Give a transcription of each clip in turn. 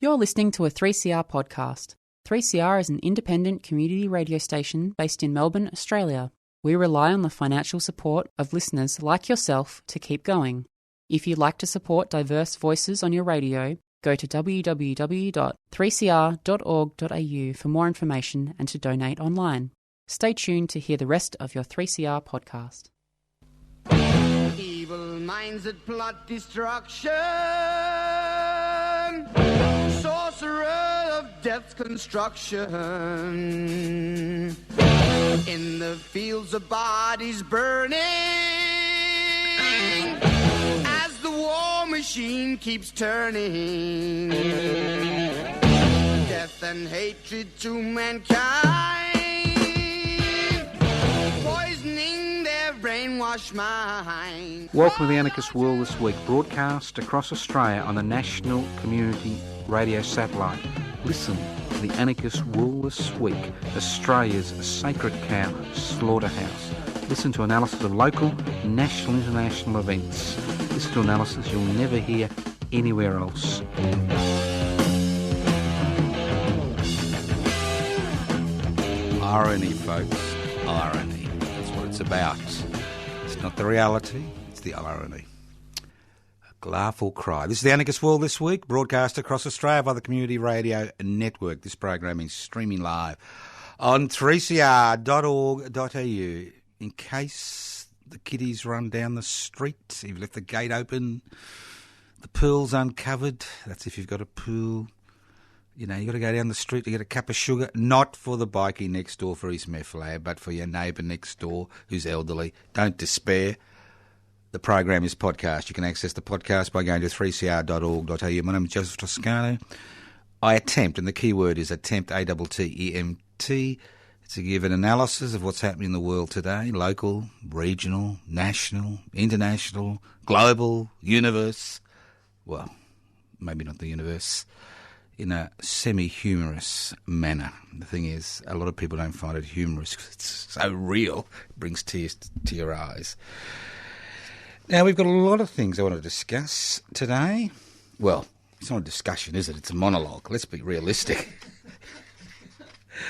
You're listening to a 3CR podcast. 3CR is an independent community radio station based in Melbourne, Australia. We rely on the financial support of listeners like yourself to keep going. If you'd like to support diverse voices on your radio, go to www.3cr.org.au for more information and to donate online. Stay tuned to hear the rest of your 3CR podcast. Evil minds that plot destruction, sorcerer of death's construction, in the fields of bodies burning, as the war machine keeps turning, death and hatred to mankind, poisoning their brainwashed mind. Welcome to the Anarchist World This Week, broadcast across Australia on the National Community Radio Satellite. Listen to the Anarchist World This Week, Australia's sacred cow slaughterhouse. Listen to analysis of local, national, international events. Listen to analysis you'll never hear anywhere else. Irony, folks. Irony. That's what it's about. It's not the reality, it's the irony. Laugh or cry. This is the Anarchist World This Week, broadcast across Australia by the Community Radio Network. This program is streaming live on 3cr.org.au. In case the kiddies run down the street, you've left the gate open, the pool's uncovered. That's if you've got a pool. You know, you've got to go down the street to get a cup of sugar, not for the bikie next door for his meth lab, but for your neighbour next door who's elderly. Don't despair. The program is podcast. You can access the podcast by going to 3cr.org.au. My name is Joseph Toscano. I attempt, and the key word is attempt, A-T-T-E-M-T, to give an analysis of what's happening in the world today, local, regional, national, international, global, universe. Well, maybe not the universe, in a semi-humorous manner. The thing is, a lot of people don't find it humorous because it's so real, it brings tears to your eyes. Now, we've got a lot of things I want to discuss today. Well, it's not a discussion, is it? It's a monologue. Let's be realistic.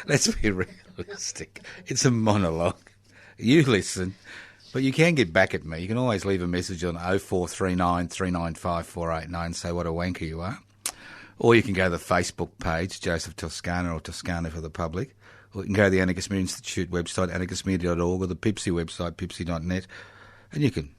Let's be realistic. It's a monologue. You listen, but you can get back at me. You can always leave a message on 0439 395 489 and say what a wanker you are. Or you can go to the Facebook page, Joseph Toscano or Toscano for the public. Or you can go to the Anarchist Media Institute website, anarchistmedia.org, or the Pipsy website, pipsy.net, and you can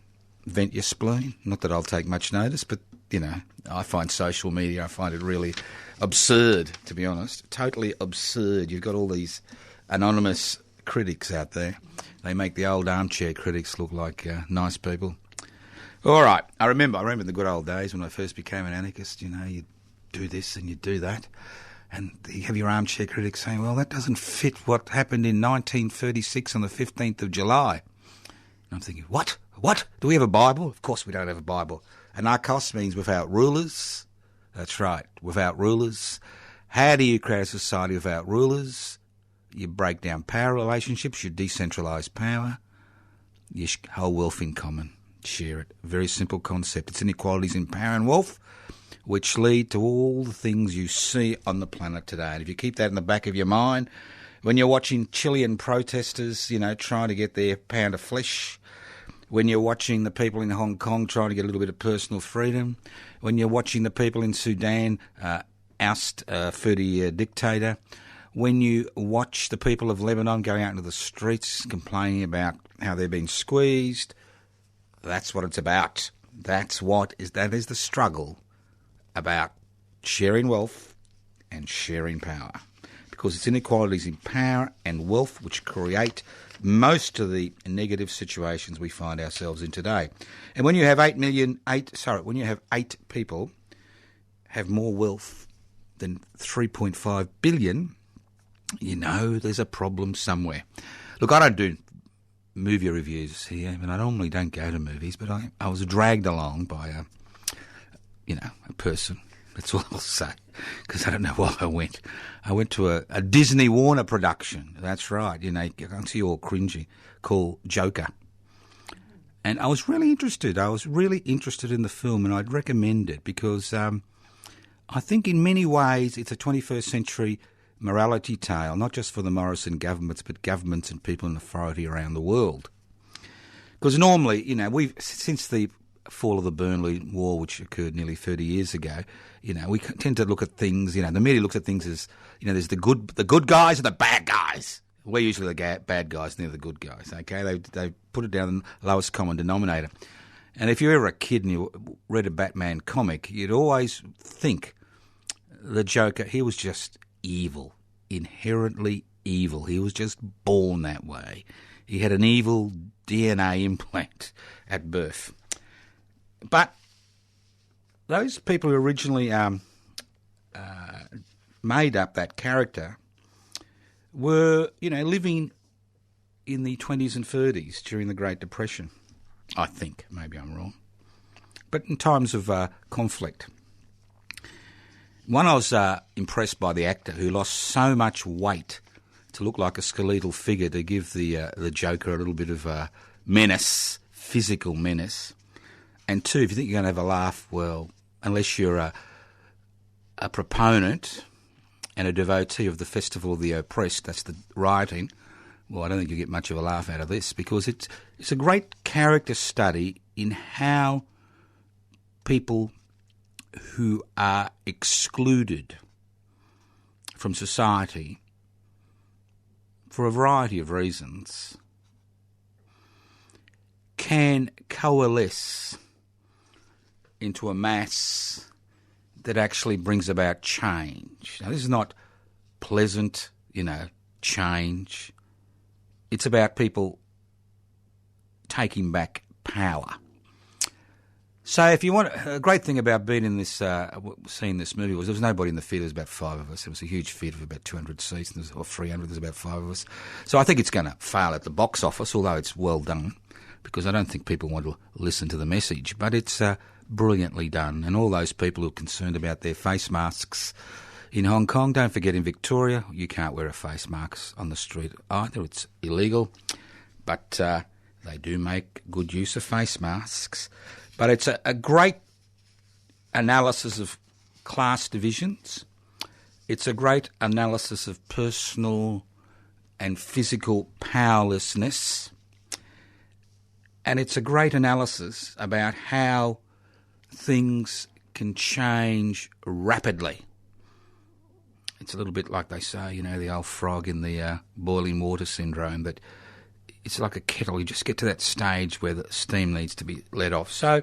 vent your spleen. Not that I'll take much notice, but, you know, I find social media, I find it really absurd, to be honest. Totally absurd. You've got all these anonymous critics out there. They make the old armchair critics look like nice people. All right. I remember the good old days when I first became an anarchist. You know, you'd do this and you'd do that. And you have your armchair critics saying, well, that doesn't fit what happened in 1936 on the 15th of July. And I'm thinking, what? What? Do we have a Bible? Of course we don't have a Bible. Anarchos means without rulers. That's right, without rulers. How do you create a society without rulers? You break down power relationships, you decentralise power, you hold wealth in common, share it. Very simple concept. It's inequalities in power and wealth which lead to all the things you see on the planet today. And if you keep that in the back of your mind, when you're watching Chilean protesters, you know, trying to get their pound of flesh, when you're watching the people in Hong Kong trying to get a little bit of personal freedom, when you're watching the people in Sudan oust a 30-year dictator, when you watch the people of Lebanon going out into the streets complaining about how they're being squeezed, that's what it's about. That is the struggle about sharing wealth and sharing power. Because it's inequalities in power and wealth which create most of the negative situations we find ourselves in today. And when you have 8 people have more wealth than 3.5 billion, you know there's a problem somewhere. Look, I don't do movie reviews here, and I normally don't go to movies, but I was dragged along by a person. That's all I'll say, because I don't know why I went. I went to a Disney Warner production. That's right. You know, I can see you all cringy, called Joker. And I was really interested. I was really interested in the film, and I'd recommend it because I think in many ways it's a 21st century morality tale, not just for the Morrison governments, but governments and people in authority around the world. Because normally, we've since the fall of the Berlin Wall, which occurred nearly 30 years ago, we tend to look at things, the media looks at things as, there's the good guys and the bad guys. We're usually the bad guys, and they're the good guys, okay? They put it down the lowest common denominator. And if you were a kid and you read a Batman comic, you'd always think the Joker, he was just evil, inherently evil. He was just born that way. He had an evil DNA implant at birth. But those people who originally made up that character were, living in the 20s and 30s during the Great Depression, I think. Maybe I'm wrong. But in times of conflict. One, I was impressed by the actor who lost so much weight to look like a skeletal figure to give the Joker a little bit of a menace, physical menace. And two, if you think you're going to have a laugh, well, unless you're a proponent and a devotee of the Festival of the Oppressed, that's the rioting, well, I don't think you'll get much of a laugh out of this, because it's a great character study in how people who are excluded from society for a variety of reasons can coalesce into a mass that actually brings about change. Now, this is not pleasant, change. It's about people taking back power. So if you want, a great thing about being in this, seeing this movie was there was nobody in the theatre. There was about 5 of us. It was a huge theatre of about 200 seats, or 300. There's about 5 of us. So I think it's going to fail at the box office, although it's well done, because I don't think people want to listen to the message. But it's brilliantly done. And all those people who are concerned about their face masks in Hong Kong, don't forget in Victoria, you can't wear a face mask on the street either. It's illegal. But they do make good use of face masks. But it's a great analysis of class divisions. It's a great analysis of personal and physical powerlessness. And it's a great analysis about how things can change rapidly. It's a little bit like they say, the old frog in the boiling water syndrome, that it's like a kettle. You just get to that stage where the steam needs to be let off. So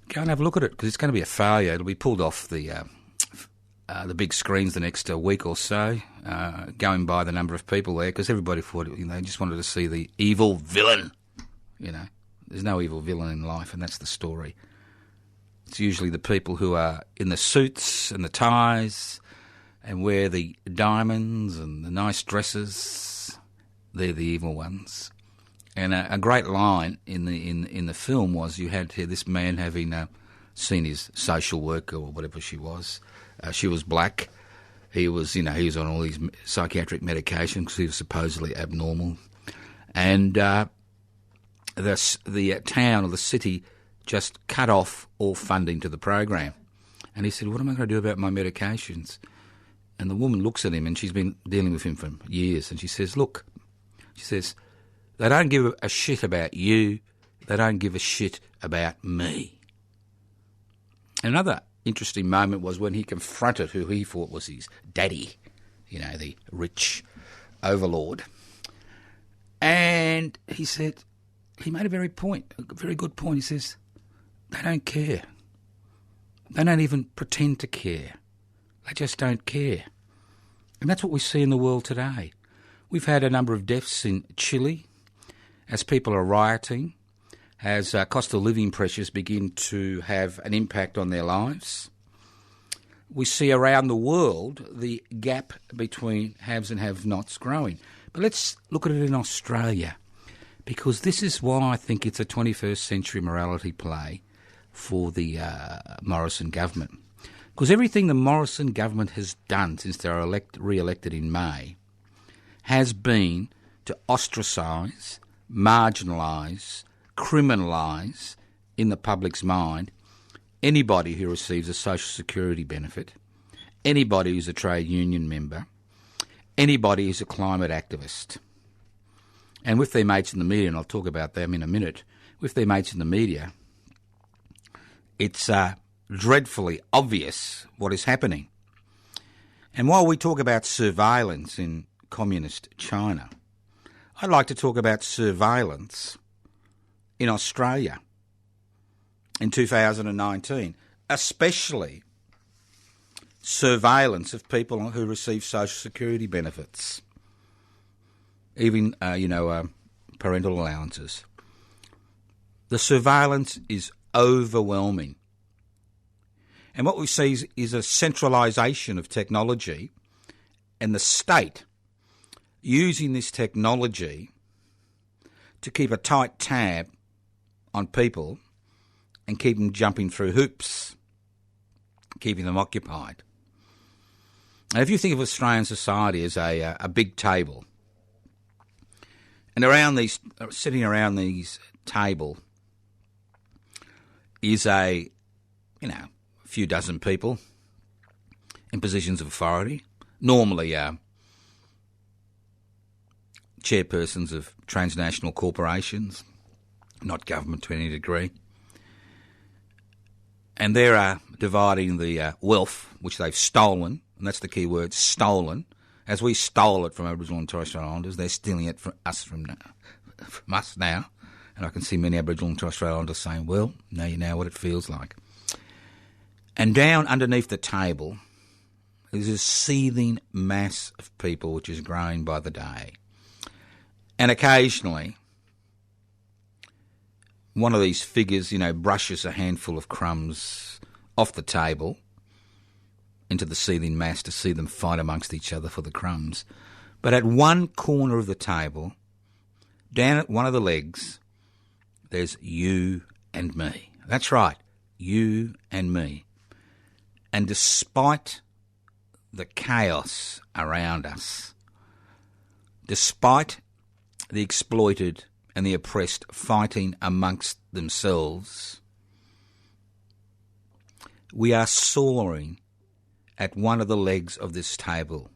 go and have a look at it, because it's going to be a failure. It'll be pulled off the big screens the next week or so, going by the number of people there, because everybody thought, just wanted to see the evil villain. There's no evil villain in life, and that's the story. It's usually the people who are in the suits and the ties and wear the diamonds and the nice dresses. They're the evil ones. And a great line in the film was, you had here this man having seen his social worker or whatever she was. She was black. He was, he was on all these psychiatric medications because he was supposedly abnormal. And the town or the city just cut off all funding to the program. And he said, what am I going to do about my medications? And the woman looks at him, and she's been dealing with him for years, and she says, look, they don't give a shit about you, they don't give a shit about me. Another interesting moment was when he confronted who he thought was his daddy, the rich overlord. And he said, he made a very good point. He says, they don't care. They don't even pretend to care. They just don't care. And that's what we see in the world today. We've had a number of deaths in Chile as people are rioting, as cost of living pressures begin to have an impact on their lives. We see around the world the gap between haves and have-nots growing. But let's look at it in Australia, because this is why I think it's a 21st century morality play for the Morrison government. Because everything the Morrison government has done since they were re-elected in May has been to ostracise, marginalise, criminalise in the public's mind anybody who receives a social security benefit, anybody who's a trade union member, anybody who's a climate activist. And with their mates in the media, and I'll talk about them in a minute, with their mates in the media, it's dreadfully obvious what is happening. And while we talk about surveillance in communist China, I'd like to talk about surveillance in Australia in 2019, especially surveillance of people who receive social security benefits, even, parental allowances. The surveillance is overwhelming. And what we see is a centralisation of technology and the state using this technology to keep a tight tab on people and keep them jumping through hoops, keeping them occupied. And if you think of Australian society as a big table, and sitting around these table is a few dozen people in positions of authority, normally chairpersons of transnational corporations, not government to any degree. And they're dividing the wealth which they've stolen, and that's the key word, stolen. As we stole it from Aboriginal and Torres Strait Islanders, they're stealing it from us now. And I can see many Aboriginal and Torres Strait Islanders saying, well, now you know what it feels like. And down underneath the table is a seething mass of people which is growing by the day. And occasionally, one of these figures, brushes a handful of crumbs off the table into the seething mass to see them fight amongst each other for the crumbs. But at one corner of the table, down at one of the legs, there's you and me. That's right, you and me. And despite the chaos around us, despite the exploited and the oppressed fighting amongst themselves, we are soaring at one of the legs of this table.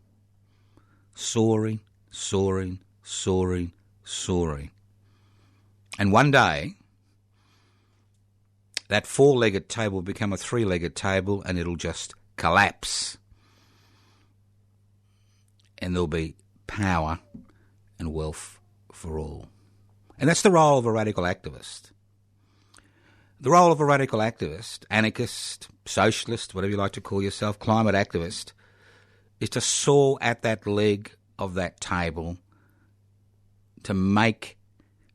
Soaring, soaring, soaring, soaring. And one day, that four-legged table will become a three-legged table and it'll just collapse. And there'll be power and wealth for all. And that's the role of a radical activist. The role of a radical activist, anarchist, socialist, whatever you like to call yourself, climate activist, is to soar at that leg of that table to make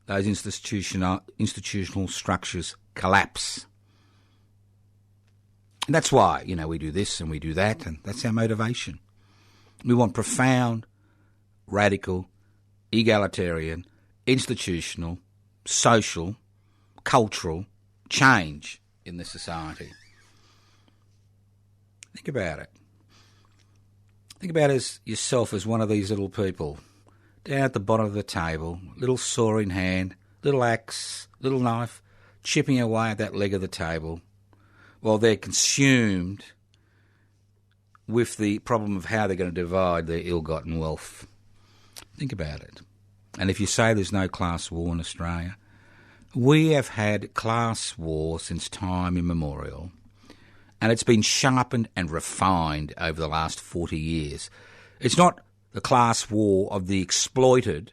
those institutional structures collapse. And that's why, we do this and we do that, and that's our motivation. We want profound, radical, egalitarian, institutional, social, cultural change in this society. Think about it. Think about yourself as one of these little people down at the bottom of the table, little saw in hand, little axe, little knife, chipping away at that leg of the table while they're consumed with the problem of how they're going to divide their ill-gotten wealth. Think about it. And if you say there's no class war in Australia, we have had class war since time immemorial, and it's been sharpened and refined over the last 40 years. It's not the class war of the exploited,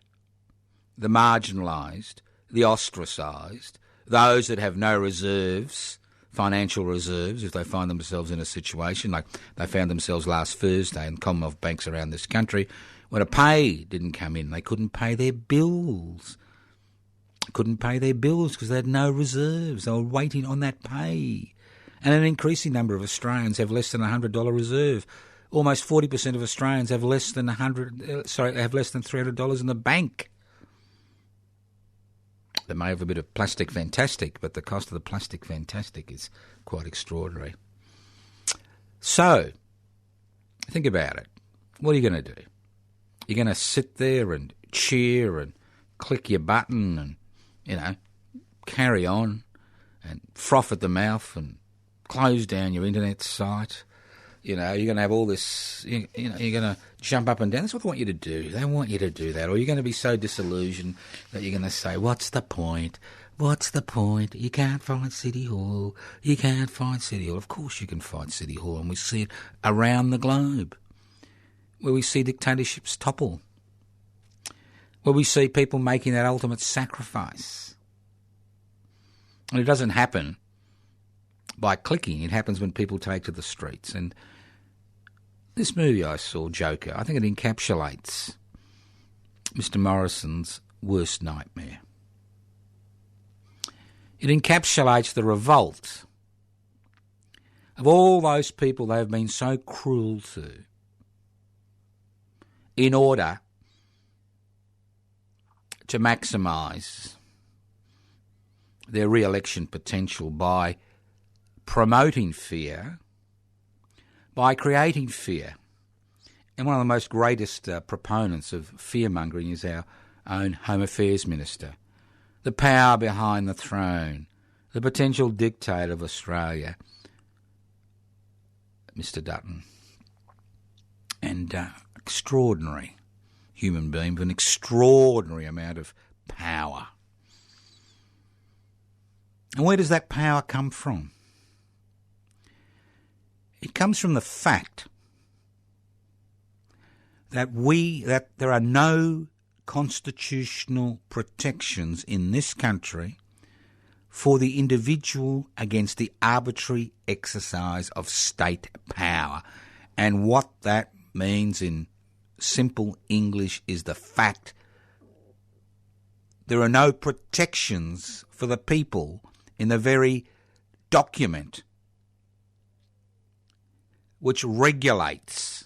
the marginalised, the ostracised, those that have no reserves, financial reserves, if they find themselves in a situation like they found themselves last Thursday in Commonwealth banks around this country when a pay didn't come in. They couldn't pay their bills. Couldn't pay their bills because they had no reserves. They were waiting on that pay. And an increasing number of Australians have less than $100 reserve. Almost 40% of Australians have less than $300 in the bank. They may have a bit of plastic fantastic, but the cost of the plastic fantastic is quite extraordinary. So, think about it. What are you going to do? You're going to sit there and cheer and click your button and, carry on and froth at the mouth and close down your internet site. You're going to have all this, you're going to jump up and down. That's what they want you to do. They want you to do that. Or you're going to be so disillusioned that you're going to say, what's the point? What's the point? You can't find City Hall. You can't find City Hall. Of course you can find City Hall, and we see it around the globe, where we see dictatorships topple, where we see people making that ultimate sacrifice. And it doesn't happen by clicking. It happens when people take to the streets. And this movie I saw, Joker, I think it encapsulates Mr. Morrison's worst nightmare. It encapsulates the revolt of all those people they have been so cruel to in order to maximise their re-election potential by promoting fear, by creating fear. And one of the most greatest proponents of fear-mongering is our own Home Affairs Minister. The power behind the throne, the potential dictator of Australia, Mr. Dutton. And extraordinary human being with an extraordinary amount of power. And where does that power come from? It comes from the fact that there are no constitutional protections in this country for the individual against the arbitrary exercise of state power. And what that means in simple English is the fact there are no protections for the people in the very document which regulates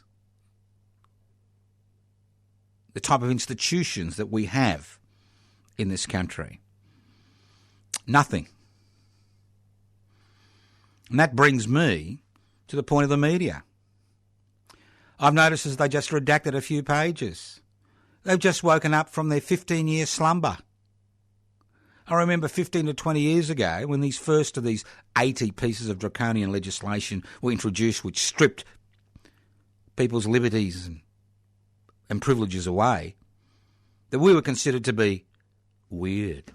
the type of institutions that we have in this country. Nothing. And that brings me to the point of the media. I've noticed as they just redacted a few pages. They've just woken up from their 15-year slumber. I remember 15 to 20 years ago when these first of these 80 pieces of draconian legislation were introduced which stripped people's liberties and privileges away, that we were considered to be weird,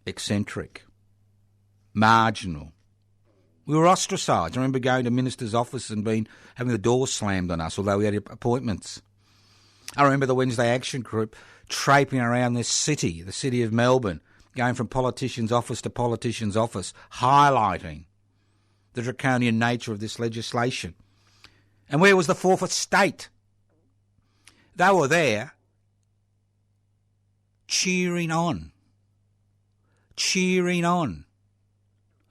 eccentric, marginal. We were ostracised. I remember going to minister's office and having the doors slammed on us, although we had appointments. I remember the Wednesday Action Group traipsing around this city, the city of Melbourne, going from politician's office to politician's office, highlighting the draconian nature of this legislation. And where was the fourth estate? They were there cheering on. Cheering on.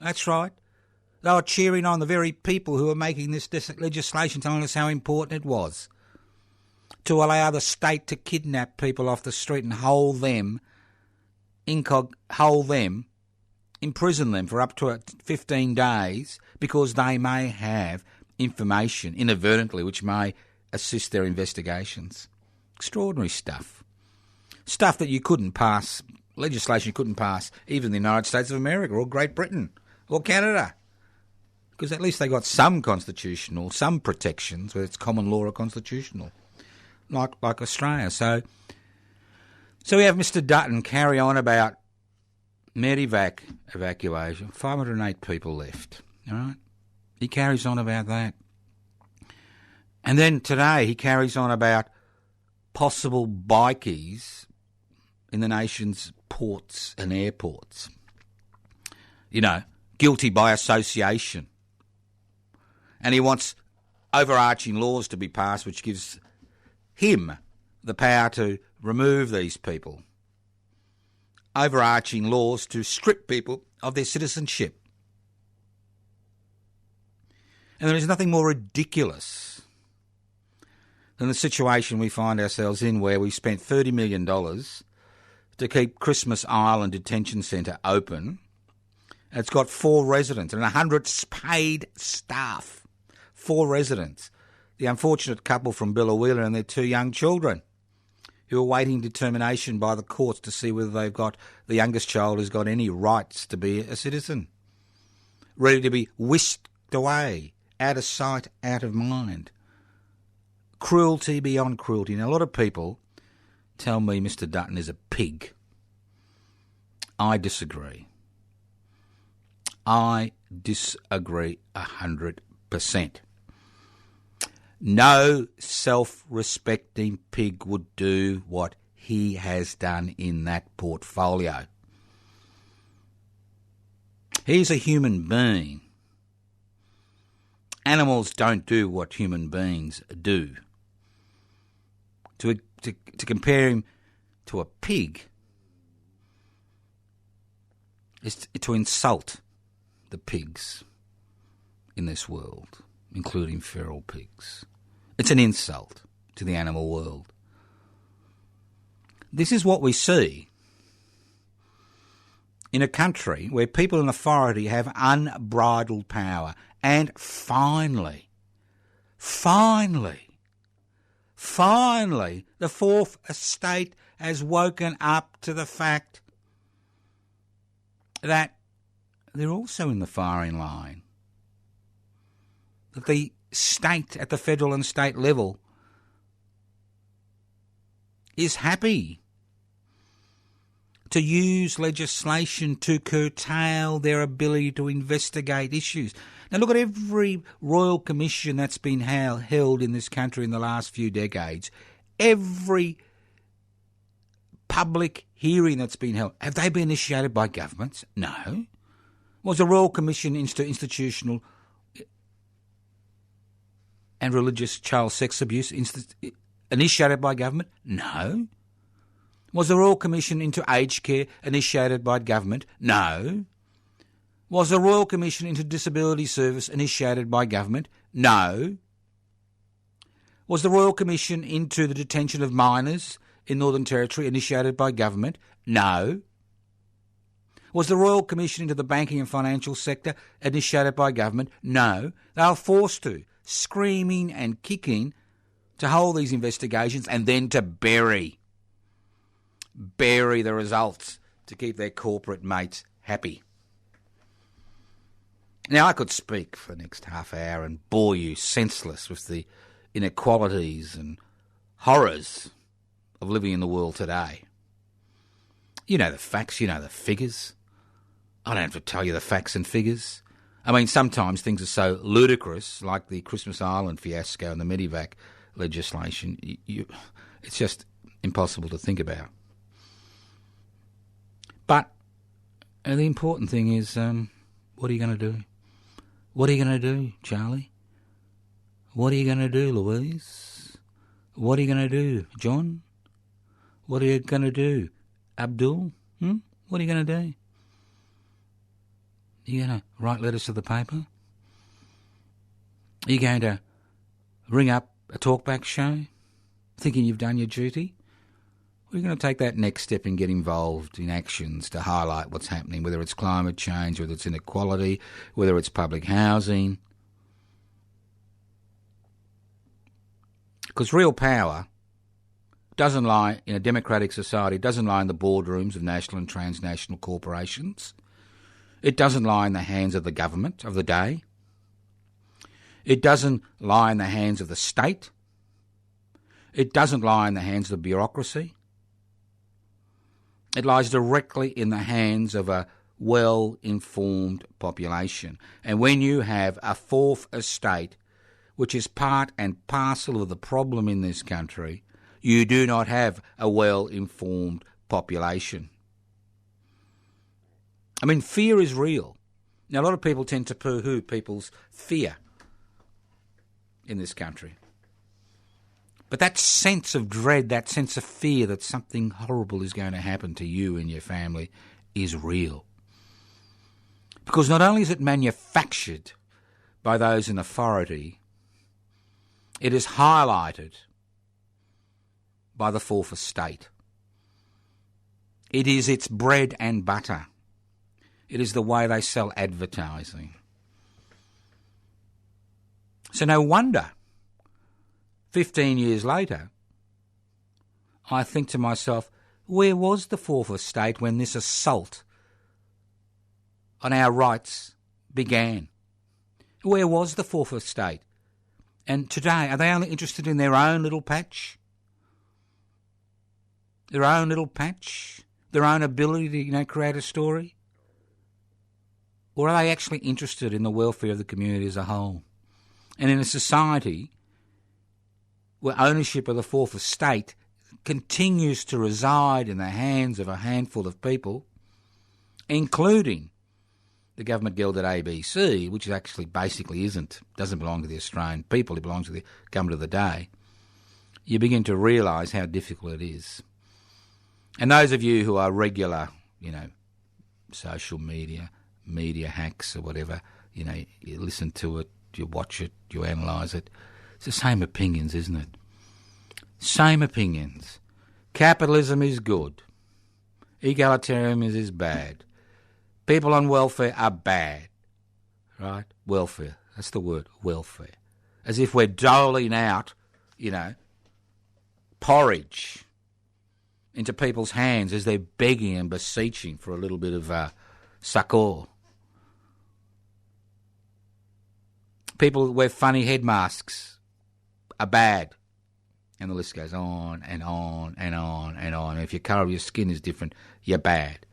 That's right. They were cheering on the very people who were making this legislation, telling us how important it was to allow the state to kidnap people off the street and hold them, imprison them for up to 15 days because they may have information inadvertently which may assist their investigations. Extraordinary stuff. Stuff that you couldn't pass, legislation you couldn't pass even in the United States of America or Great Britain or Canada. Because at least they got some constitutional, some protections, whether it's common law or constitutional, like Australia. So we have Mr. Dutton carry on about Medivac evacuation. 508 people left, all right? He carries on about that. And then today he carries on about possible bikies in the nation's ports and airports. Guilty by association. And he wants overarching laws to be passed which gives him the power to remove these people. Overarching laws to strip people of their citizenship. And there is nothing more ridiculous than the situation we find ourselves in where we spent $30 million to keep Christmas Island Detention Centre open. It's got 4 residents and 100 paid staff. 4 residents. The unfortunate couple from Billawheeler and their 2 young children who are waiting determination by the courts to see whether the youngest child has got any rights to be a citizen. ready to be whisked away, out of sight, out of mind. Cruelty beyond cruelty. Now, a lot of people tell me Mr. Dutton is a pig. I disagree. I disagree 100%. No self-respecting pig would do what he has done in that portfolio. He's a human being. Animals don't do what human beings do. To compare him to a pig is to insult the pigs in this world, including feral pigs. It's an insult to the animal world. This is what we see in a country where people in authority have unbridled power, and finally, the Fourth Estate has woken up to the fact that they're also in the firing line. That the state at the federal and state level is happy to use legislation to curtail their ability to investigate issues. Now look at every royal commission that's been held in this country in the last few decades. Every public hearing that's been held, have they been initiated by governments? No. Was the Royal Commission into Institutional and Religious Child Sex Abuse initiated by government? No. Was the Royal Commission into Aged Care initiated by government? No. Was the Royal Commission into Disability Service initiated by government? No. Was the Royal Commission into the detention of minors in Northern Territory initiated by government? No. Was the Royal Commission into the banking and financial sector initiated by government? No. They were forced to, screaming and kicking, to hold these investigations and then to bury the results to keep their corporate mates happy. Now, I could speak for the next half hour and bore you senseless with the inequalities and horrors of living in the world today. You know the facts, you know the figures. I don't have to tell you the facts and figures. I mean, sometimes things are so ludicrous, like the Christmas Island fiasco and the Medivac legislation, it's just impossible to think about. But the important thing is, what are you going to do? What are you going to do, Charlie? What are you going to do, Louise? What are you going to do, John? What are you going to do, Abdul? What are you going to do? Are you going to write letters to the paper? Are you going to ring up a talkback show thinking you've done your duty? Or are you going to take that next step and get involved in actions to highlight what's happening, whether it's climate change, whether it's inequality, whether it's public housing? Because real power doesn't lie in a democratic society, doesn't lie in the boardrooms of national and transnational corporations. It doesn't lie in the hands of the government of the day. It doesn't lie in the hands of the state. It doesn't lie in the hands of the bureaucracy. It lies directly in the hands of a well-informed population. And when you have a fourth estate, which is part and parcel of the problem in this country, you do not have a well-informed population. I mean, fear is real. Now, a lot of people tend to poo-hoo people's fear in this country. But that sense of dread, that sense of fear that something horrible is going to happen to you and your family is real. Because not only is it manufactured by those in authority, it is highlighted by the fourth estate. It is its bread and butter. It is the way they sell advertising. So no wonder, 15 years later, I think to myself, where was the fourth estate when this assault on our rights began. Where was the fourth estate? And today, are they only interested in their own little patch? Their own little patch? Their own ability to, create a story? Or are they actually interested in the welfare of the community as a whole? And in a society where ownership of the fourth estate continues to reside in the hands of a handful of people, including the government-gelded ABC, which actually basically doesn't belong to the Australian people, it belongs to the government of the day, you begin to realise how difficult it is. And those of you who are regular, social media hacks or whatever, you listen to it, you watch it, you analyse it, it's the same opinions, isn't it? Same opinions. Capitalism is good. Egalitarianism is bad. People on welfare are bad. Right? Welfare. That's the word, welfare. As if we're doling out, porridge into people's hands as they're begging and beseeching for a little bit of succour. People that wear funny head masks are bad. And the list goes on and on and on and on. And if your colour of your skin is different, you're bad.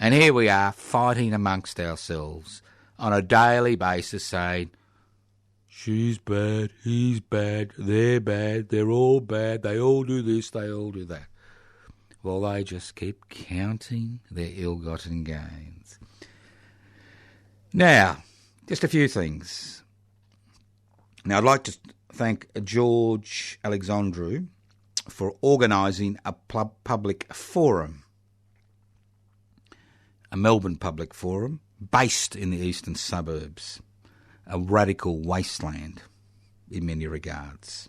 And here we are fighting amongst ourselves on a daily basis saying, she's bad, he's bad, they're all bad, they all do this, they all do that. Well, they just keep counting their ill-gotten gains. Now, just a few things. Now, I'd like to thank George Alexandru for organising a public forum, a Melbourne public forum based in the eastern suburbs, a radical wasteland in many regards.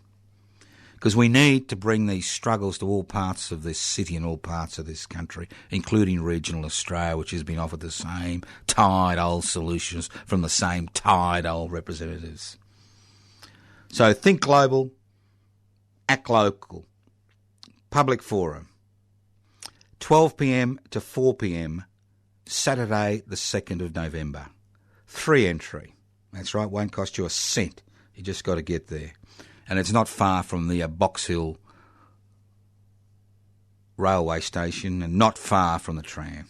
Because we need to bring these struggles to all parts of this city and all parts of this country, including regional Australia, which has been offered the same tired old solutions from the same tired old representatives. So think global, act local. Public forum, 12 p.m. to 4 p.m, Saturday the 2nd of November. 3 entry. That's right, won't cost you a cent. You just got to get there. And it's not far from the Box Hill railway station and not far from the tram.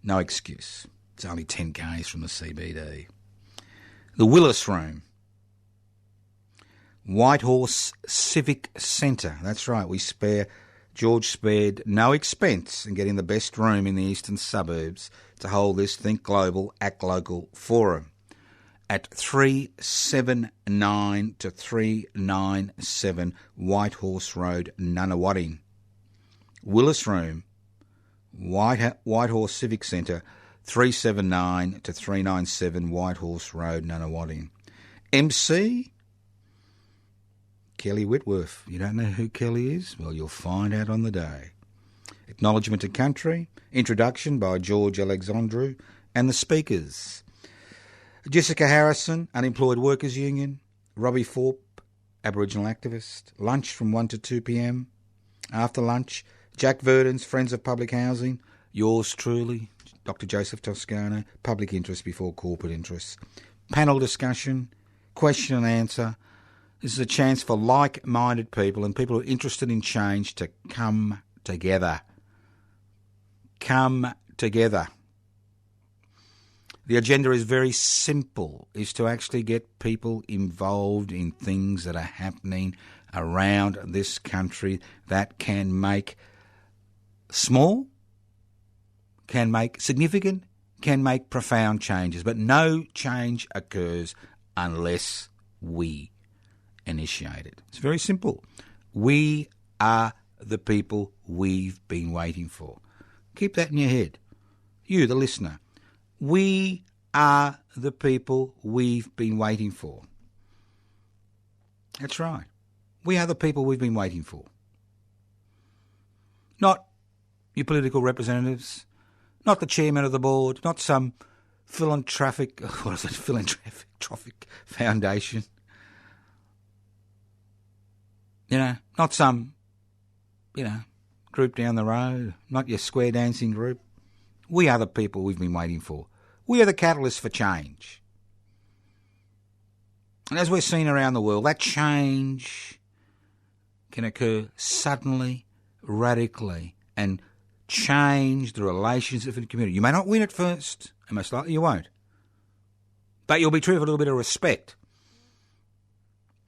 No excuse. It's only 10 k's from the CBD. The Willis Room. Whitehorse Civic Centre. That's right, George spared no expense in getting the best room in the eastern suburbs to hold this Think Global, Act Local forum at 379 to 397 Whitehorse Road, Nunawading. Willis Room, Whitehorse Civic Centre, 379 to 397 Whitehorse Road, Nunawading. MC? Kelly Whitworth. You don't know who Kelly is? Well, you'll find out on the day. Acknowledgement to Country, introduction by George Alexandru, and the speakers. Jessica Harrison, Unemployed Workers Union. Robbie Thorpe, Aboriginal activist. Lunch from 1 to 2 p.m. After lunch, Jack Verdens, Friends of Public Housing. Yours truly, Dr. Joseph Toscano, Public Interest Before Corporate Interests. Panel discussion, question and answer. This is a chance for like-minded people and people who are interested in change to come together. Come together. The agenda is very simple, is to actually get people involved in things that are happening around this country that can make small, can make significant, can make profound changes. But no change occurs unless we initiate it. It's very simple. We are the people we've been waiting for. Keep that in your head. You, the listener. We are the people we've been waiting for. That's right. We are the people we've been waiting for. Not your political representatives, not the chairman of the board, not some philanthropic foundation. Not some, group down the road, not your square dancing group. We are the people we've been waiting for. We are the catalyst for change. And as we're seeing around the world, that change can occur suddenly, radically, and change the relations of the community. You may not win at first, and most likely you won't. But you'll be treated with a little bit of respect.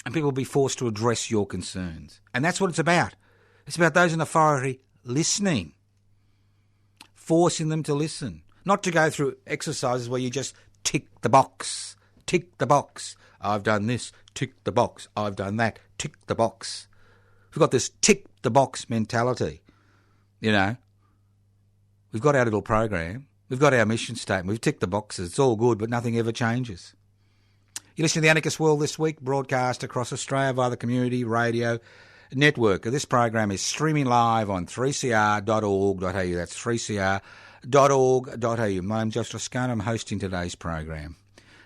And people will be forced to address your concerns. And that's what it's about. It's about those in authority listening, forcing them to listen, not to go through exercises where you just tick the box. Tick the box. I've done this. Tick the box. I've done that. Tick the box. We've got this tick the box mentality. You know, we've got our little program. We've got our mission statement. We've ticked the boxes. It's all good, but nothing ever changes. You listen to The Anarchist World this week, broadcast across Australia via the Community Radio Network. This program is streaming live on 3cr.org.au. That's 3cr.org.au. My name's Josh Toscano. I'm hosting today's program.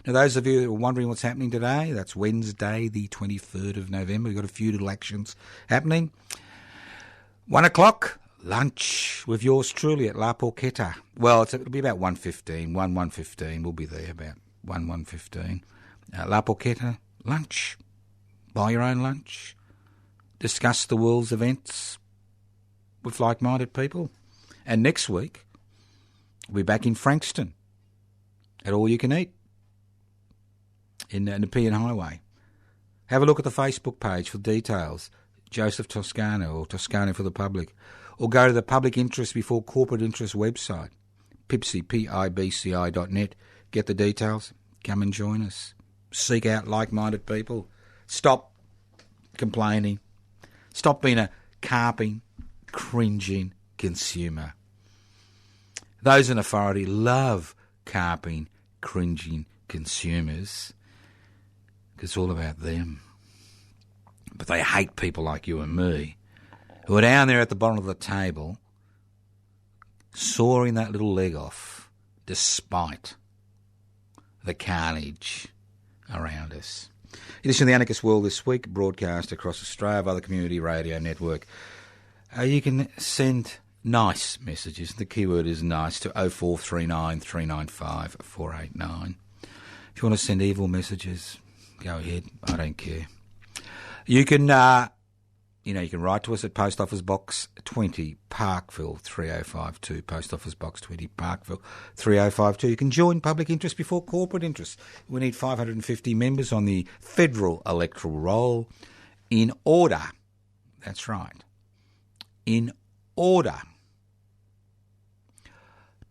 Now, those of you who are wondering what's happening today, that's Wednesday, the 23rd of November. We've got a few little actions happening. 1 o'clock, lunch with yours truly at La Porchetta. Well, it'll be about 1:15. 1:15. We'll be there about 1:15. La Porchetta, lunch. Buy your own lunch. Discuss the world's events with like-minded people. And next week, we'll be back in Frankston at All You Can Eat in the Nepean Highway. Have a look at the Facebook page for details. Joseph Toscano or Toscano for the Public. Or go to the Public Interest Before Corporate Interest website, pibci.net. Get the details. Come and join us. Seek out like-minded people. Stop complaining. Stop being a carping, cringing consumer. Those in authority love carping, cringing consumers because it's all about them. But they hate people like you and me who are down there at the bottom of the table sawing that little leg off despite the carnage around us. You listen to The Anarchist World this week, broadcast across Australia via the Community Radio Network. You can send nice messages. The keyword is nice to 0439 395 489. If you want to send evil messages, go ahead. I don't care. You can, you can write to us at Post Office Box 20, Parkville 3052. Post Office Box 20, Parkville 3052. You can join Public Interest Before Corporate Interest. We need 550 members on the federal electoral roll in order. That's right. In order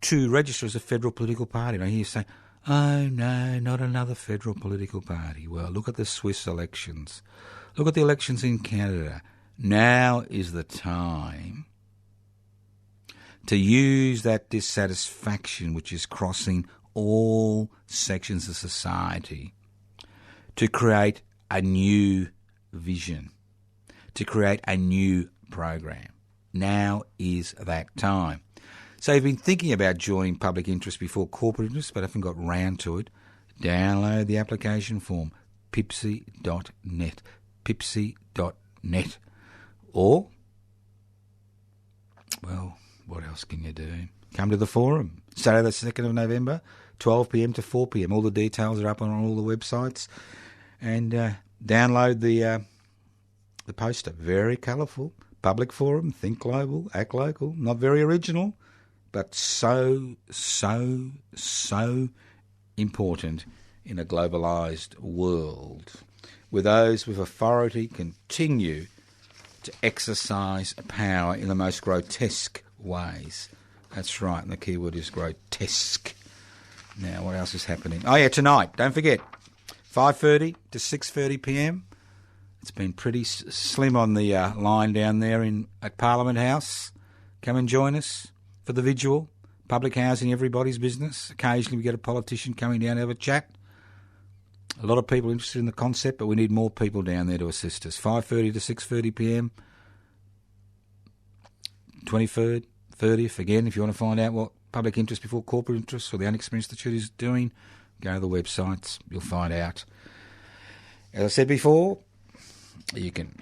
to register as a federal political party. And I hear you say, oh no, not another federal political party. Well, look at the Swiss elections. Look at the elections in Canada. Now is the time to use that dissatisfaction which is crossing all sections of society to create a new vision, to create a new program. Now is that time. So you've been thinking about joining Public Interest Before Corporate Interest but haven't got round to it. Download the application form, pipsi.net, pipsi.net. Or, well, what else can you do? Come to the forum. Saturday the 2nd of November, 12 p.m. to 4 p.m. All the details are up on all the websites. And download the poster. Very colourful. Public forum, think global, act local. Not very original, but so important in a globalised world. Where those with authority continue to exercise power in the most grotesque ways. That's right, and the key word is grotesque. Now, what else is happening? Oh, yeah, tonight, don't forget, 5:30 to 6:30 p.m. It's been pretty slim on the line down there at Parliament House. Come and join us for the vigil. Public housing, everybody's business. Occasionally we get a politician coming down to have a chat. A lot of people interested in the concept, but we need more people down there to assist us. 5:30 to 6:30 p.m. 23rd, 30th. Again, if you want to find out what Public Interest Before Corporate Interest or the Unexperienced Institute is doing, go to the websites. You'll find out. As I said before, you can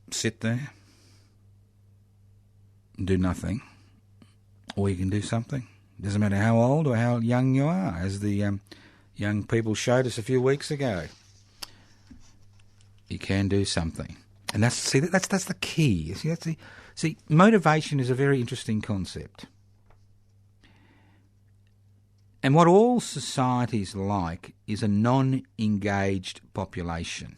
sit there and do nothing, or you can do something. Doesn't matter how old or how young you are, as the young people showed us a few weeks ago. You can do something. And that's the key. See, motivation is a very interesting concept. And what all societies like is a non-engaged population.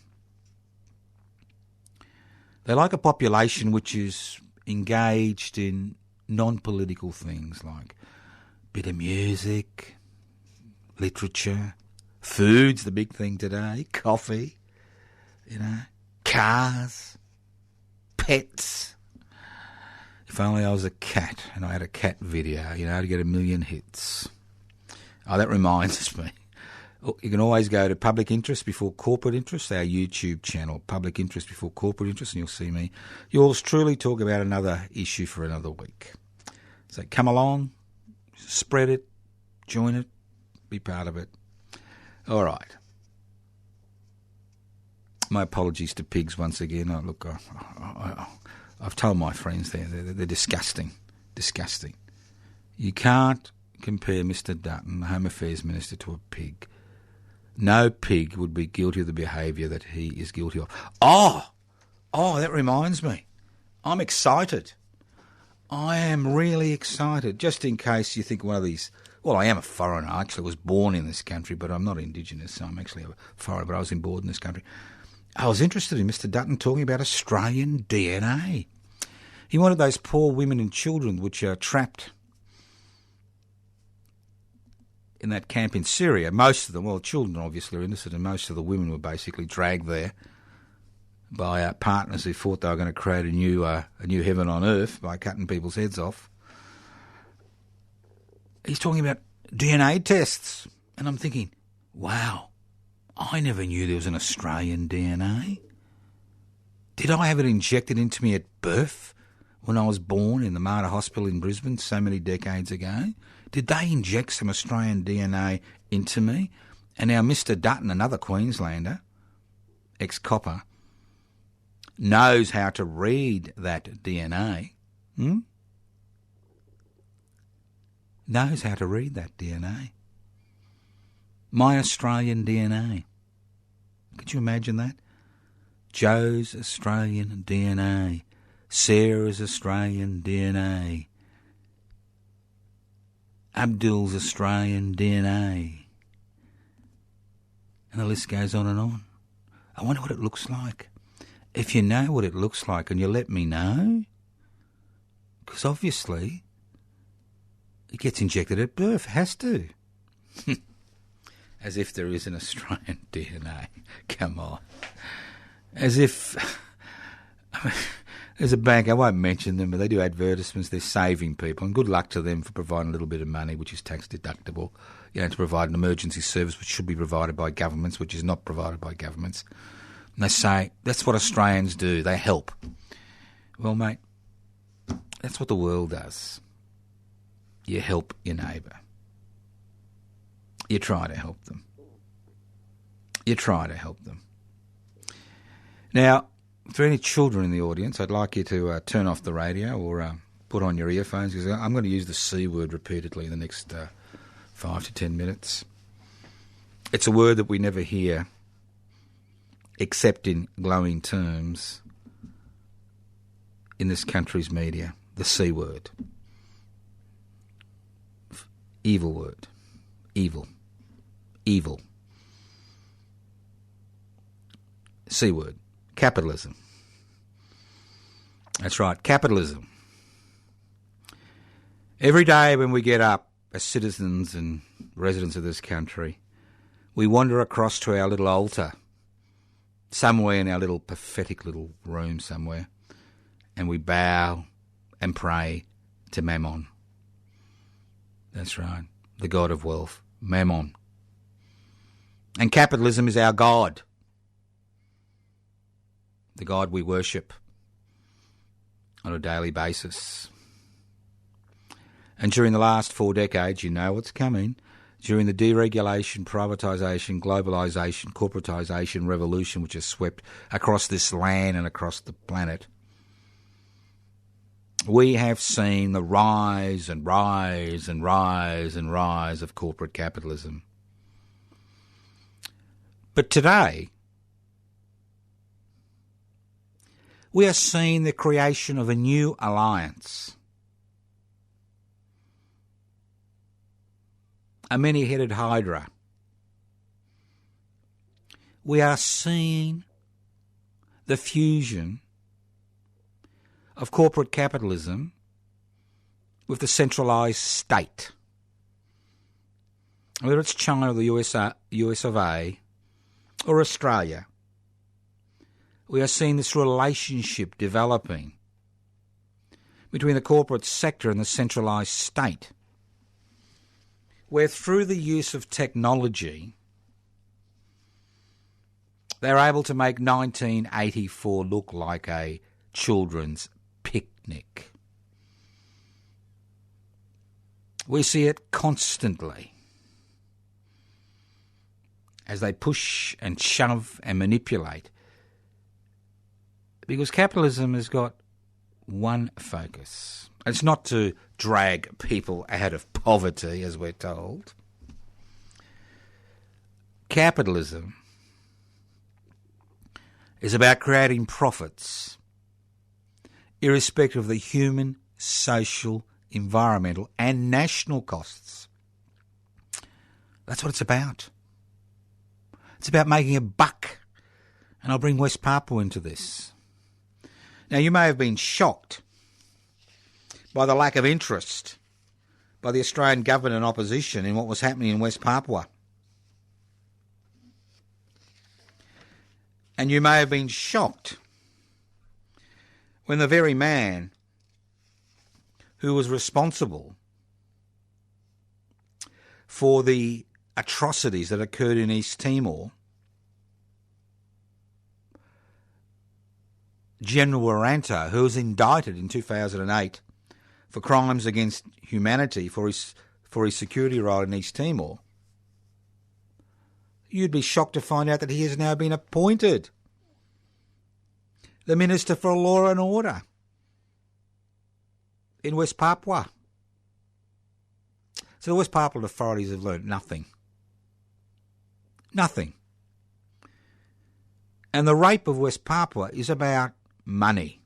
They like a population which is engaged in non-political things like a bit of music, literature, food's the big thing today, coffee, cars, pets. If only I was a cat and I had a cat video, to get 1 million hits. Oh, that reminds me. You can always go to Public Interest Before Corporate Interest, our YouTube channel, Public Interest Before Corporate Interest, and you'll see me. Yours truly talk about another issue for another week. So come along, spread it, join it, be part of it. All right. My apologies to pigs once again. Oh, look, I've told my friends they're disgusting. Disgusting. You can't compare Mr. Dutton, the Home Affairs Minister, to a pig. No pig would be guilty of the behaviour that he is guilty of. Oh, that reminds me. I'm excited. I am really excited. Just in case you think one of these... Well, I am a foreigner. I actually was born in this country, but I'm not Indigenous, so I'm actually a foreigner, but I was born in this country. I was interested in Mr. Dutton talking about Australian DNA. He wanted those poor women and children which are trapped in that camp in Syria. Most of them, well, children obviously are innocent, and most of the women were basically dragged there by partners who thought they were going to create a new heaven on earth by cutting people's heads off. He's talking about DNA tests, and I'm thinking, wow, I never knew there was an Australian DNA. Did I have it injected into me at birth when I was born in the Mater Hospital in Brisbane so many decades ago? Did they inject some Australian DNA into me? And now Mr. Dutton, another Queenslander, ex-copper, knows how to read that DNA. Knows how to read that DNA. My Australian DNA. Could you imagine that? Joe's Australian DNA. Sarah's Australian DNA. Abdul's Australian DNA. And the list goes on and on. I wonder what it looks like. If you know what it looks like and you let me know, because obviously it gets injected at birth, it has to. As if there is an Australian DNA. Come on. As if... There's a bank, I won't mention them, but they do advertisements. They're saving people, and good luck to them for providing a little bit of money, which is tax deductible, to provide an emergency service which should be provided by governments, which is not provided by governments. And they say, that's what Australians do, they help. Well, mate, that's what the world does. You help your neighbour. You try to help them. You try to help them. Now, for any children in the audience, I'd like you to turn off the radio or put on your earphones, because I'm going to use the C word repeatedly in the next 5 to 10 minutes. It's a word that we never hear except in glowing terms in this country's media, the C word. Evil word. Evil. Evil. C word. Capitalism. That's right, capitalism. Every day when we get up as citizens and residents of this country, we wander across to our little altar, somewhere in our little pathetic little room somewhere, and we bow and pray to Mammon. That's right, the god of wealth, Mammon. And capitalism is our god. The God we worship on a daily basis. And during the last 4 decades, you know what's coming, during the deregulation, privatisation, globalisation, corporatisation revolution which has swept across this land and across the planet, we have seen the rise and rise and rise and rise of corporate capitalism. But today, we are seeing the creation of a new alliance, a many-headed hydra. We are seeing the fusion of corporate capitalism with the centralised state. Whether it's China or the US of A or Australia, we are seeing this relationship developing between the corporate sector and the centralised state, where through the use of technology, they're able to make 1984 look like a children's picnic. We see it constantly as they push and shove and manipulate, because capitalism has got one focus. It's not to drag people out of poverty, as we're told. Capitalism is about creating profits, irrespective of the human, social, environmental and national costs. That's what it's about. It's about making a buck. And I'll bring West Papua into this. Now, you may have been shocked by the lack of interest by the Australian government and opposition in what was happening in West Papua. And you may have been shocked when the very man who was responsible for the atrocities that occurred in East Timor, General Wiranto, who was indicted in 2008 for crimes against humanity for his security role in East Timor, you'd be shocked to find out that he has now been appointed the Minister for Law and Order in West Papua. So the West Papuan authorities have learned nothing. Nothing. And the rape of West Papua is about money.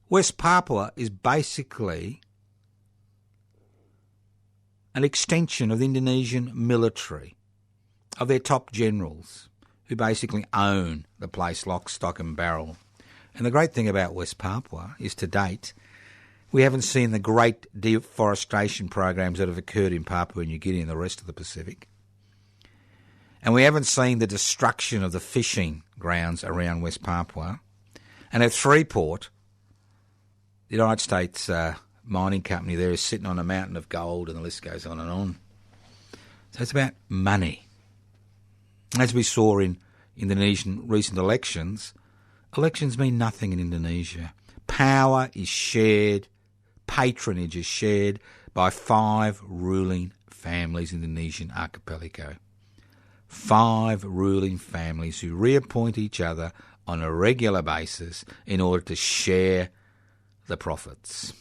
West Papua is basically an extension of the Indonesian military, of their top generals, who basically own the place lock, stock and barrel. And the great thing about West Papua is, to date, we haven't seen the great deforestation programs that have occurred in Papua New Guinea and the rest of the Pacific. And we haven't seen the destruction of the fishing grounds around West Papua. And at Freeport, the United States mining company there is sitting on a mountain of gold, and the list goes on and on. So it's about money. As we saw in Indonesian recent elections, elections mean nothing in Indonesia. Power is shared, patronage is shared by 5 ruling families in the Indonesian archipelago. 5 ruling families who reappoint each other on a regular basis in order to share the profits.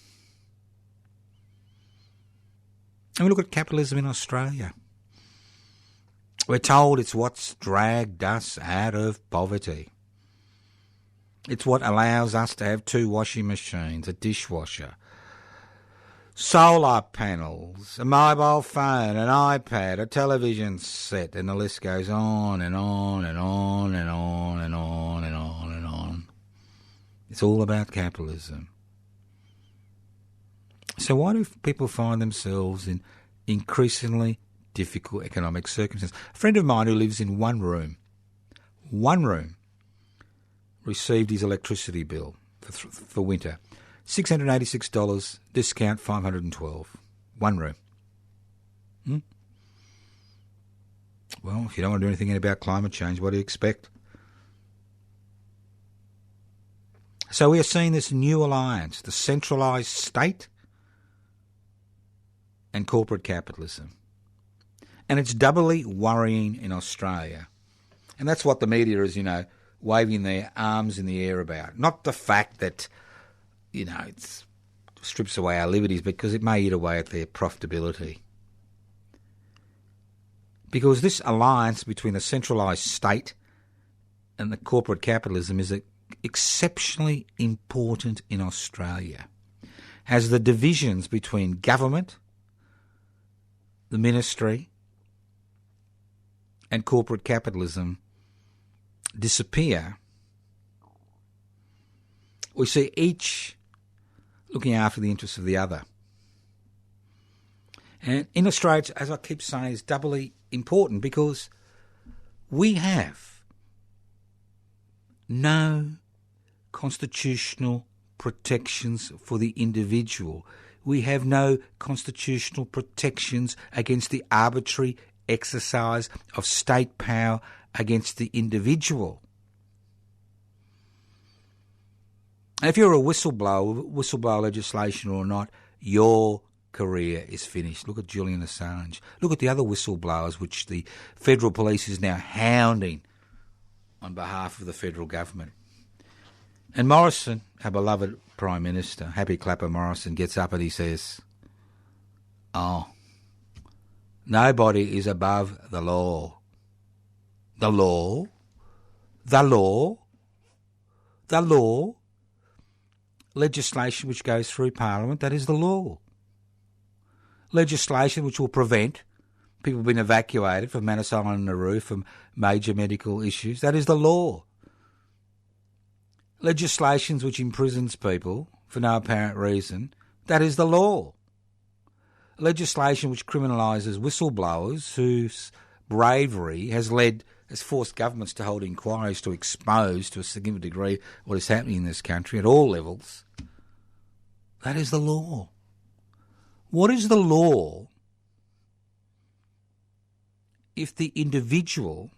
And we look at capitalism in Australia. We're told it's what's dragged us out of poverty. It's what allows us to have 2 washing machines, a dishwasher, solar panels, a mobile phone, an iPad, a television set, and the list goes on and on and on and on and on and on and on. It's all about capitalism. So why do people find themselves in increasingly difficult economic circumstances? A friend of mine who lives in one room, received his electricity bill for winter. $686, discount $512. One room. Well, if you don't want to do anything about climate change, what do you expect? So we are seeing this new alliance, the centralised state and corporate capitalism. And it's doubly worrying in Australia. And that's what the media is, waving their arms in the air about. Not the fact that, it strips away our liberties because it may eat away at their profitability. Because this alliance between the centralised state and the corporate capitalism is exceptionally important in Australia, as the divisions between government, the ministry, and corporate capitalism disappear. We see each looking after the interests of the other. And in Australia, as I keep saying, is doubly important because we have no constitutional protections for the individual. We have no constitutional protections against the arbitrary exercise of state power against the individual. And if you're a whistleblower legislation or not, your career is finished. Look at Julian Assange. Look at the other whistleblowers which the federal police is now hounding on behalf of the federal government. And Morrison, our beloved Prime Minister, Happy Clapper Morrison, gets up and he says, nobody is above the law. The law? The law? The law? Legislation which goes through Parliament, that is the law. Legislation which will prevent people being evacuated from Manus Island and Nauru from major medical issues, that is the law. Legislations which imprisons people for no apparent reason, that is the law. Legislation which criminalises whistleblowers whose bravery has forced governments to hold inquiries to expose to a significant degree what is happening in this country at all levels, that is the law. What is the law if the individual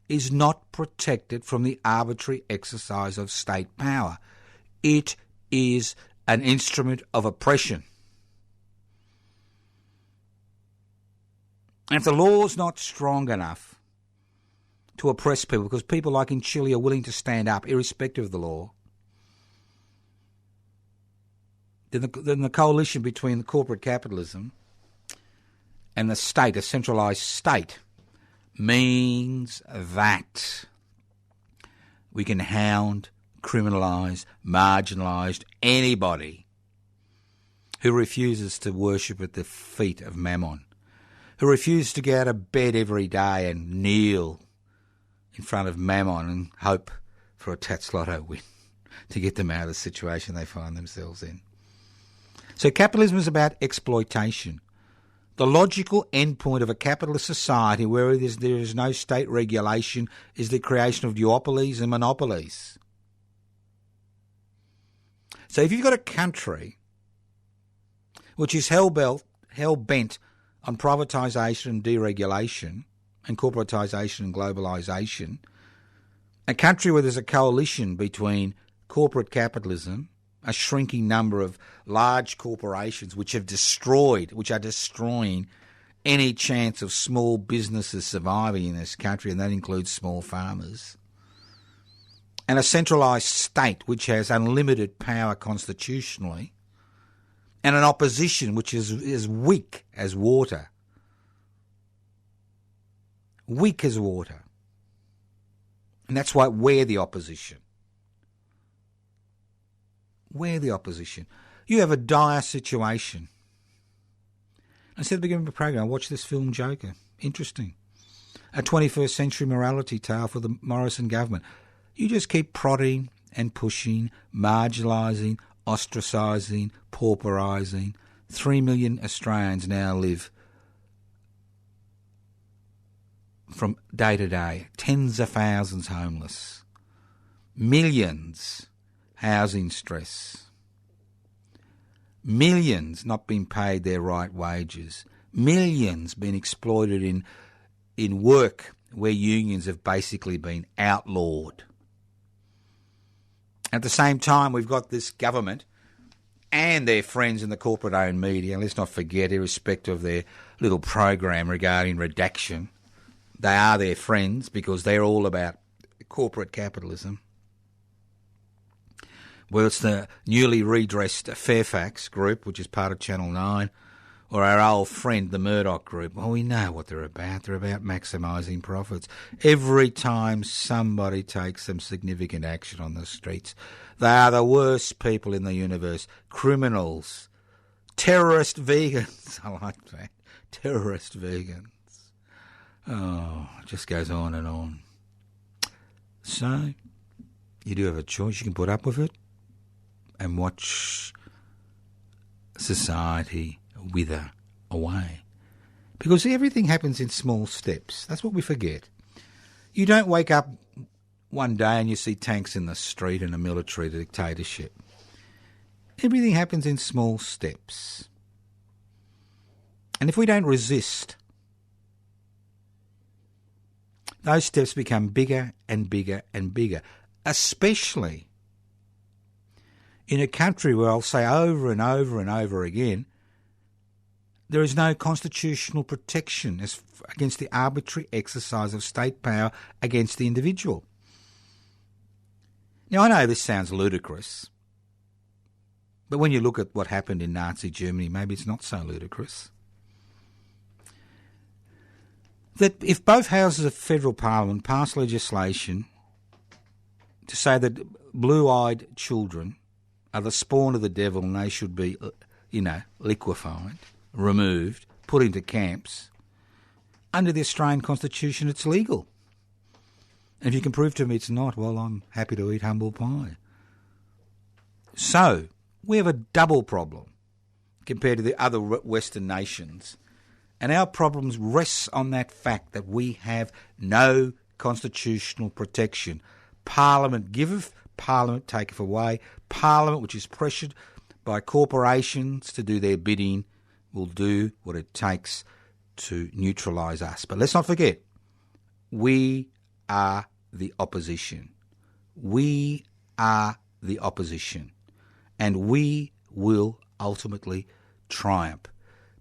is not protected from the arbitrary exercise of state power? It is an instrument of oppression. And if the law is not strong enough to oppress people, because people like in Chile are willing to stand up irrespective of the law, then the coalition between the corporate capitalism and the state, a centralised state, means that we can hound, criminalise, marginalise anybody who refuses to worship at the feet of Mammon, who refuses to get out of bed every day and kneel in front of Mammon and hope for a Tats Lotto win to get them out of the situation they find themselves in. So capitalism is about exploitation. The logical endpoint of a capitalist society where there is no state regulation is the creation of duopolies and monopolies. So if you've got a country which is hell-bent on privatisation and deregulation and corporatisation and globalisation, a country where there's a coalition between corporate capitalism, a shrinking number of large corporations which are destroying any chance of small businesses surviving in this country, and that includes small farmers, and a centralised state which has unlimited power constitutionally, and an opposition which is weak as water. Weak as water. And that's why we're the opposition. We're the opposition. You have a dire situation. I said at the beginning of the program, I watched this film Joker. Interesting. A 21st century morality tale for the Morrison government. You just keep prodding and pushing, marginalising, ostracising, pauperising. 3 million Australians now live from day to day. Tens of thousands homeless. Millions housing stress. Millions not being paid their right wages. Millions being exploited in work where unions have basically been outlawed. At the same time, we've got this government and their friends in the corporate-owned media. Let's not forget, irrespective of their little program regarding redaction, they are their friends because they're all about corporate capitalism. whether it's the newly redressed Fairfax group, which is part of Channel 9, or our old friend, the Murdoch Group. Well, we know what they're about. They're about maximising profits. Every time somebody takes some significant action on the streets, they are the worst people in the universe. Criminals. Terrorist vegans. I like that. Terrorist vegans. Oh, it just goes on and on. So, you do have a choice. You can put up with it and watch society wither away. Because everything happens in small steps. That's what we forget. You don't wake up one day and you see tanks in the street and a military dictatorship. Everything happens in small steps. And if we don't resist, those steps become bigger and bigger and bigger, especially in a country where I'll say over and over and over again, there is no constitutional protection against the arbitrary exercise of state power against the individual. Now, I know this sounds ludicrous, but when you look at what happened in Nazi Germany, maybe it's not so ludicrous. That if both houses of federal parliament pass legislation to say that blue-eyed children are the spawn of the devil and they should be, liquefied, removed, put into camps, under the Australian Constitution it's legal. And if you can prove to me it's not, well, I'm happy to eat humble pie. So, we have a double problem compared to the other Western nations. And our problems rests on that fact that we have no constitutional protection. Parliament giveth, Parliament taketh away. Parliament, which is pressured by corporations to do their bidding, will do what it takes to neutralise us. But let's not forget, we are the opposition. We are the opposition. And we will ultimately triumph.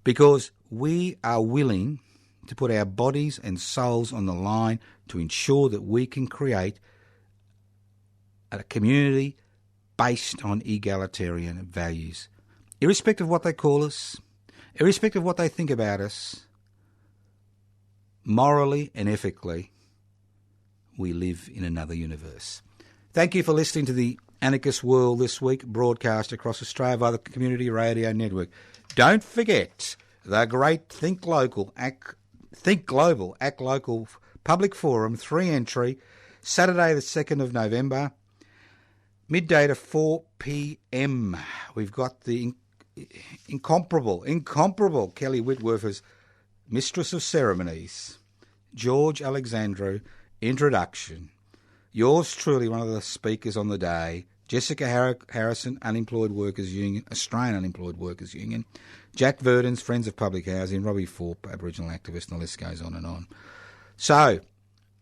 Because we are willing to put our bodies and souls on the line to ensure that we can create a community based on egalitarian values. Irrespective of what they call us, irrespective of what they think about us, morally and ethically, we live in another universe. Thank you for listening to the Anarchist World this week, broadcast across Australia via the Community Radio Network. Don't forget the great Think Global, Act Local Public Forum, 3 entry, Saturday the 2nd of November, midday to 4 p.m. We've got the incomparable Kelly Whitworth as Mistress of Ceremonies, George Alexandru, introduction. Yours truly, one of the speakers on the day, Jessica Harrison, Unemployed Workers Union, Australian Unemployed Workers Union, Jack Verdens, Friends of Public Housing, Robbie Thorpe, Aboriginal activist, and the list goes on and on. So,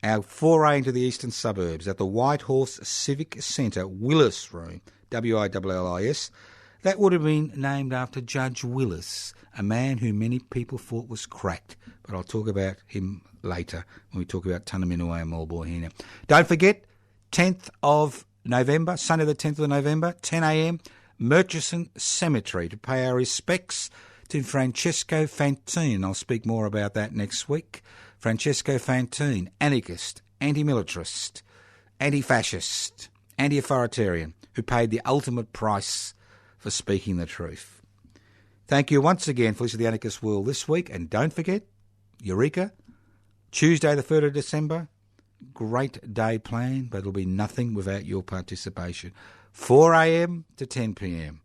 our foray into the eastern suburbs at the White Horse Civic Centre, Willis Room, W-I-L-L-I-S. That would have been named after Judge Willis, a man who many people thought was cracked. But I'll talk about him later when we talk about Tunaminaway and Mulbohina. Don't forget, 10th of November, Sunday the 10th of November, 10 a.m, Murchison Cemetery to pay our respects to Francesco Fantine. I'll speak more about that next week. Francesco Fantine, anarchist, anti-militarist, anti-fascist, anti-authoritarian, who paid the ultimate price for speaking the truth. Thank you once again for listening to the Anarchist World this week. And don't forget, Eureka, Tuesday the 3rd of December, great day planned, but it'll be nothing without your participation. 4 a.m. to 10 p.m.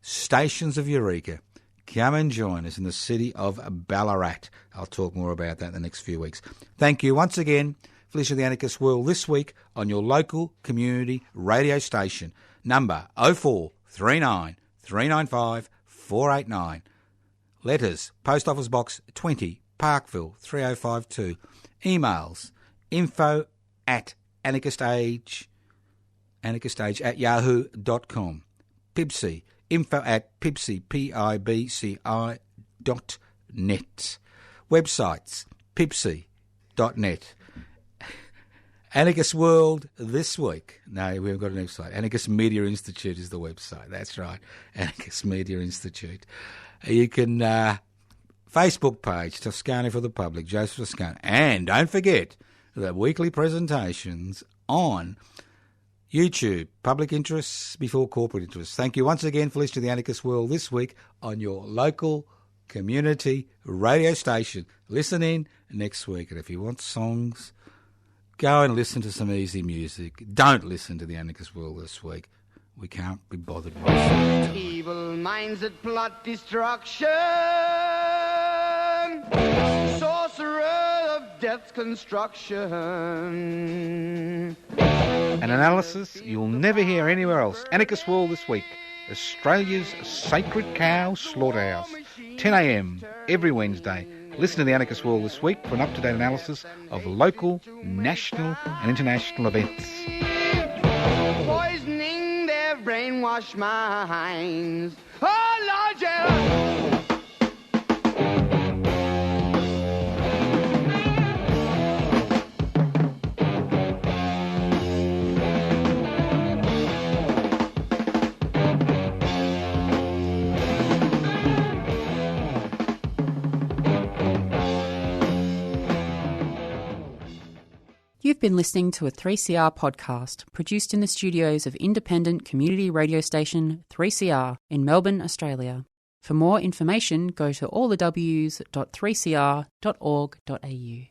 Stations of Eureka. Come and join us in the city of Ballarat. I'll talk more about that in the next few weeks. Thank you once again for listening to the Anarchist World this week on your local community radio station. Number 0439 395 489. Letters, Post Office Box 20, Parkville 3052. Emails, info@anarchistage@yahoo.com. Pibci, info@pibci.net. Websites, pibci.net. Anarchist World this week. No, we haven't got an website. Anarchist Media Institute is the website. That's right. Anarchist Media Institute. You can, Facebook page, Toscana for the Public, Joseph Toscana. And don't forget the weekly presentations on YouTube, Public Interests Before Corporate Interests. Thank you once again for listening to the Anarchist World this week on your local community radio station. Listen in next week. And if you want songs, go and listen to some easy music. Don't listen to the Anarchist World this week. We can't be bothered with it. Evil minds that plot destruction, sorcerer of death's construction. An analysis you'll never hear anywhere else. Anarchist World this week. Australia's sacred cow slaughterhouse. 10 a.m. every Wednesday. Listen to the Anarchist World this week for an up-to-date analysis of local, national and international events. Poisoning their brainwashed minds. Oh, Lord, yeah. You've been listening to a 3CR podcast produced in the studios of independent community radio station 3CR in Melbourne, Australia. For more information, go to allthews.3cr.org.au.